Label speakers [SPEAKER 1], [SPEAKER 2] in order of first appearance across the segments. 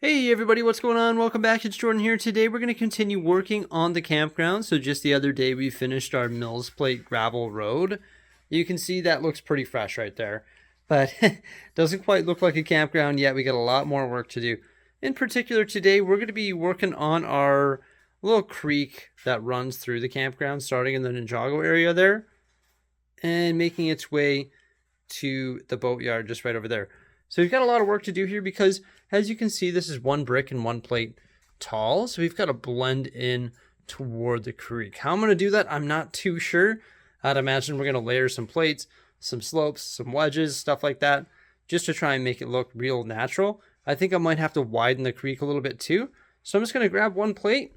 [SPEAKER 1] Hey everybody, what's going on? Welcome back. It's Jordan here. Today we're going to continue working on the campground. So just the other day we finished our MILS plate gravel road. You can see that looks pretty fresh right there. But doesn't quite look like a campground yet. We got a lot more work to do. In particular today we're going to be working on our little creek that runs through the campground starting in the Ninjago area there and making its way to the boatyard just right over there. So we've got a lot of work to do here because, as you can see, this is one brick and one plate tall. So we've got to blend in toward the creek. How I'm going to do that, I'm not too sure. I'd imagine we're going to layer some plates, some slopes, some wedges, stuff like that, just to try and make it look real natural. I think I might have to widen the creek a little bit too. So I'm just going to grab one plate,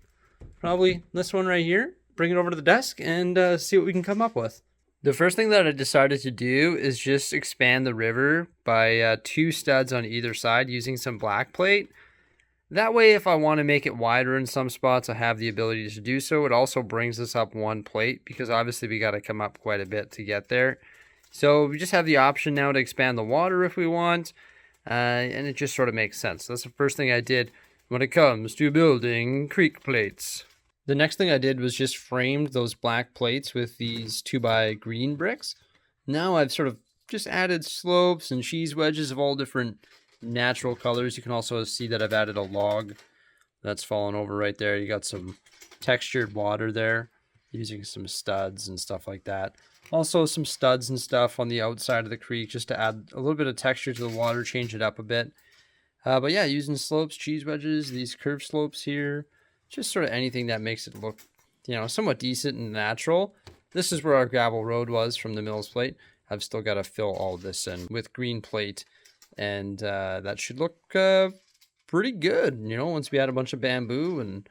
[SPEAKER 1] probably this one right here, bring it over to the desk and see what we can come up with. The first thing that I decided to do is just expand the river by 2 studs on either side using some black plate. That way, if I want to make it wider in some spots, I have the ability to do so. It also brings us up one plate because obviously we got to come up quite a bit to get there. So we just have the option now to expand the water if we want, and it just sort of makes sense. That's the first thing I did when it comes to building creek plates. The next thing I did was just framed those black plates with these 2x green bricks. Now I've sort of just added slopes and cheese wedges of all different natural colors. You can also see that I've added a log that's fallen over right there. You got some textured water there using some studs and stuff like that. Also some studs and stuff on the outside of the creek just to add a little bit of texture to the water, change it up a bit. But yeah, using slopes, cheese wedges, these curved slopes here. Just sort of anything that makes it look, somewhat decent and natural. This is where our gravel road was from the MILS plate. I've still got to fill all this in with green plate. And that should look pretty good. Once we add a bunch of bamboo and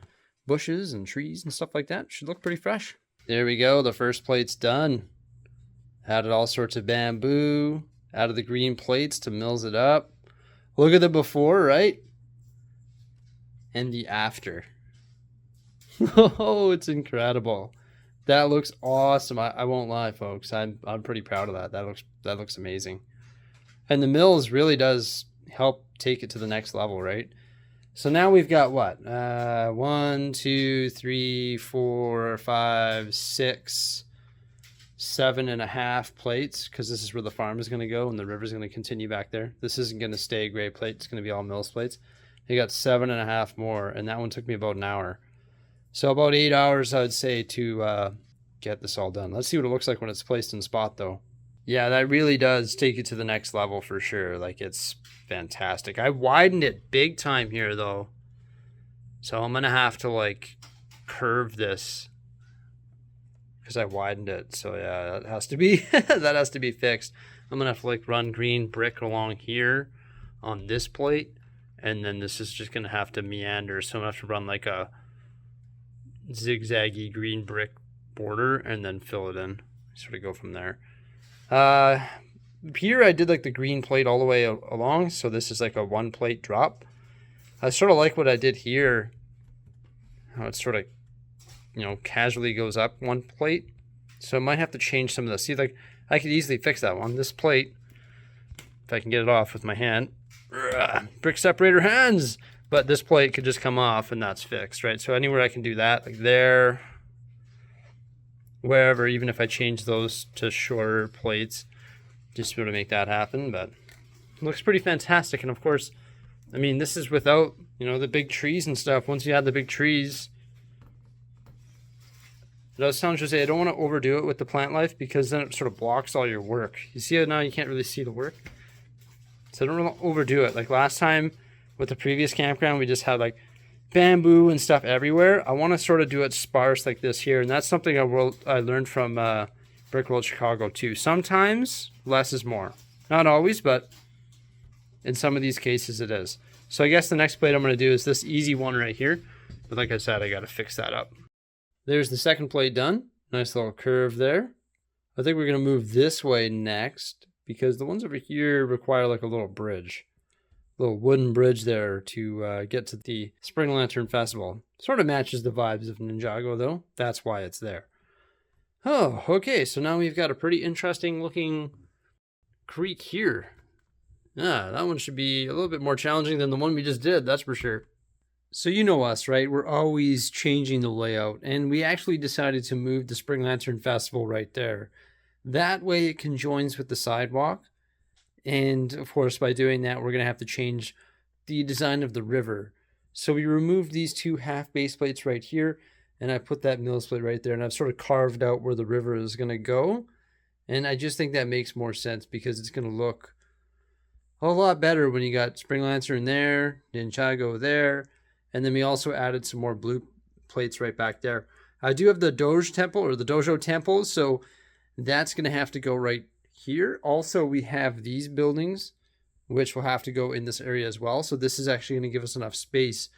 [SPEAKER 1] bushes and trees and stuff like that, it should look pretty fresh. There we go. The first plate's done. Added all sorts of bamboo. Added the green plates to MILS it up. Look at the before, right? And the after. Oh, it's incredible. That looks awesome. I won't lie, folks. I'm pretty proud of that. That looks amazing. And the MILS really does help take it to the next level, right? So now we've got what? 1, 2, 3, 4, 5, 6, 7.5 plates, because this is where the farm is going to go and the river is going to continue back there. This isn't going to stay gray plate. It's going to be all MILS plates. You got 7.5 more, and that one took me about an hour. So about 8 hours, I would say, to get this all done. Let's see what it looks like when it's placed in spot, though. Yeah, that really does take it to the next level for sure. Like, it's fantastic. I widened it big time here, though. So I'm going to have to, curve this because I widened it. So, yeah, that has to be, that has to be fixed. I'm going to have to, run green brick along here on this plate. And then this is just going to have to meander. So I'm going to have to run, a zigzaggy green brick border and then fill it in. Sort of go from there. Here I did the green plate all the way along, so this is a 1 plate drop. I sort of like what I did here, how it sort of casually goes up 1 plate. So I might have to change some of this. See, I could easily fix that one. This plate, if I can get it off with my hand, brick separator hands. But this plate could just come off and that's fixed, right? So anywhere I can do that, there, wherever, even if I change those to shorter plates, just to make that happen. But it looks pretty fantastic. And of course, I mean, this is without, the big trees and stuff. Once you add the big trees, it does sound Jose, I don't want to overdo it with the plant life because then it sort of blocks all your work. You see it now, you can't really see the work. So I don't want to overdo it. Like last time, with the previous campground, we just had bamboo and stuff everywhere. I want to sort of do it sparse like this here. And that's something I learned from Brick World Chicago too. Sometimes less is more. Not always, but in some of these cases it is. So I guess the next plate I'm going to do is this easy one right here. But like I said, I got to fix that up. There's the second plate done. Nice little curve there. I think we're going to move this way next because the ones over here require a little bridge. Little wooden bridge there to get to the Spring Lantern Festival. Sort of matches the vibes of Ninjago, though. That's why it's there. Oh, okay. So now we've got a pretty interesting looking creek here. Yeah, that one should be a little bit more challenging than the one we just did, that's for sure. So you know us, right? We're always changing the layout, and we actually decided to move the Spring Lantern Festival right there. That way it conjoins with the sidewalk, and of course by doing that we're going to have to change the design of the river. So we removed these two half base plates right here, and I put that MILS plate right there, and I've sort of carved out where the river is going to go. And I just think that makes more sense because it's going to look a lot better when you got Spring Lantern there, Ninjago there, and then we also added some more blue plates right back there. I do have the Doge Temple, or the Dojo Temple, so that's going to have to go right here. Also, we have these buildings, which will have to go in this area as well. So this is actually going to give us enough space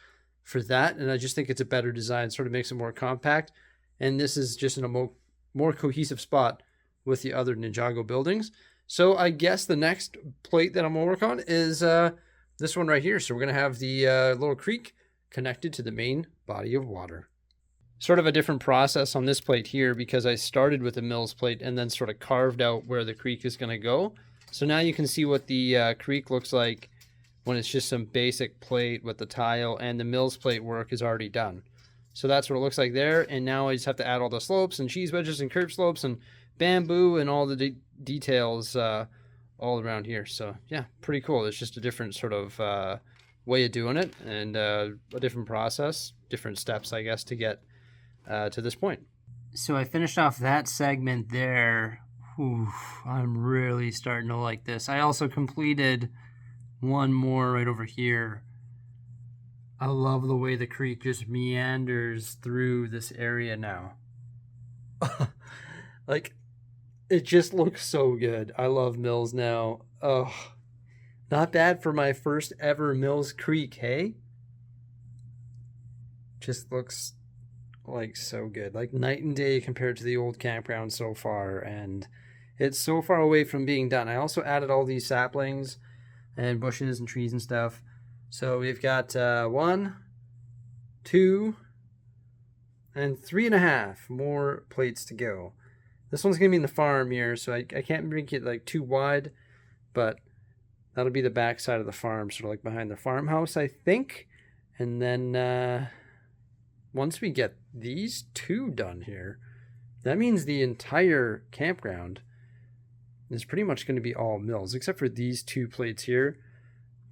[SPEAKER 1] for that. And I just think it's a better design, sort of makes it more compact. And this is just in a more cohesive spot with the other Ninjago buildings. So I guess the next plate that I'm going to work on is this one right here. So we're going to have the little creek connected to the main body of water. Sort of a different process on this plate here because I started with a MILS plate and then sort of carved out where the creek is going to go. So now you can see what the creek looks like when it's just some basic plate with the tile, and the MILS plate work is already done. So that's what it looks like there. And now I just have to add all the slopes and cheese wedges and curb slopes and bamboo and all the details all around here. So yeah, pretty cool. It's just a different sort of way of doing it, and a different process, different steps, I guess, to get to this point. So I finished off that segment there. Ooh, I'm really starting to like this. I also completed one more right over here. I love the way the creek just meanders through this area now. Like, it just looks so good. I love MILS now. Oh, not bad for my first ever MILS creek, hey? Just looks like so good, like night and day compared to the old campground so far, and it's so far away from being done. I also added all these saplings and bushes and trees and stuff. So we've got 1, 2, and 3.5 more plates to go. This one's gonna be in the farm here, so I can't make it like too wide, but that'll be the back side of the farm, sort of like behind the farmhouse, I think. And then once we get these two done here, that means the entire campground is pretty much going to be all MILS, except for these two plates here.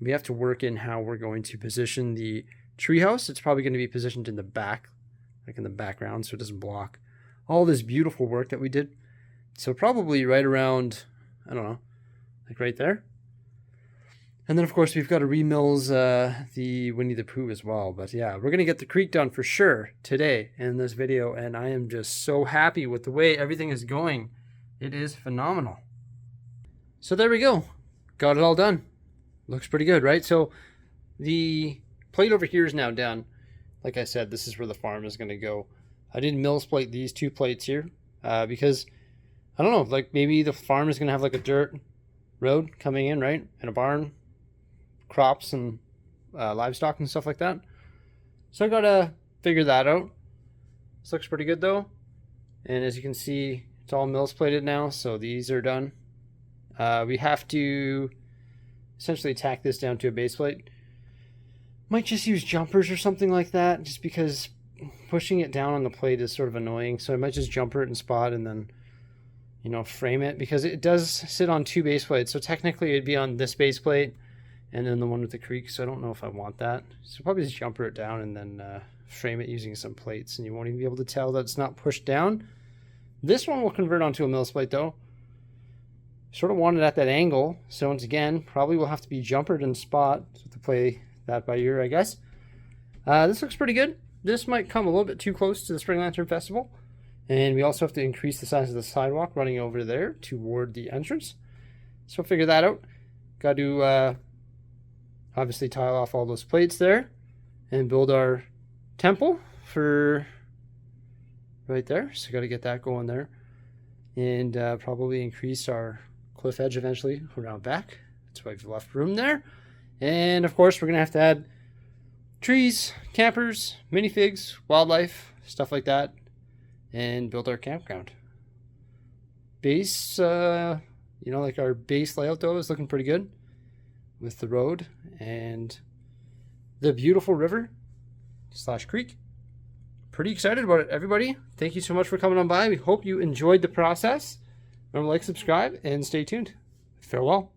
[SPEAKER 1] We have to work in how we're going to position the treehouse. It's probably going to be positioned in the back, like in the background, so it doesn't block all this beautiful work that we did. So probably right around, I don't know, like right there. And then, of course, we've got to remills the Winnie the Pooh as well. But yeah, we're going to get the creek done for sure today in this video. And I am just so happy with the way everything is going. It is phenomenal. So there we go. Got it all done. Looks pretty good, right? So the plate over here is now done. Like I said, this is where the farm is going to go. I did MILS plate these two plates here because, I don't know, like maybe the farm is going to have like a dirt road coming in, right? And a barn, crops and livestock and stuff like that. So I gotta figure that out. This looks pretty good though. And as you can see, it's all MILS plated now, so these are done. We have to essentially tack this down to a base plate. Might just use jumpers or something like that, just because pushing it down on the plate is sort of annoying. So I might just jumper it in spot and then, you know, frame it, because it does sit on two base plates. So technically it'd be on this base plate and then the one with the creek. So I don't know if I want that. So probably just jumper it down and then frame it using some plates, and you won't even be able to tell that it's not pushed down. This one will convert onto a MILS plate though. Sort of want it at that angle. So once again, probably will have to be jumpered in spot. So to play that by ear, I guess. This looks pretty good. This might come a little bit too close to the Spring Lantern Festival. And we also have to increase the size of the sidewalk running over there toward the entrance. So figure that out. Got to obviously tile off all those plates there and build our temple for right there. So got to get that going there. And probably increase our cliff edge eventually around back. That's why we've left room there. And of course, we're going to have to add trees, campers, minifigs, wildlife, stuff like that, and build our campground. Base, like our base layout though is looking pretty good. with the road and the beautiful river / creek. Pretty excited about it, everybody. Thank you so much for coming on by. We hope you enjoyed the process. Remember to like, subscribe, and stay tuned. Farewell.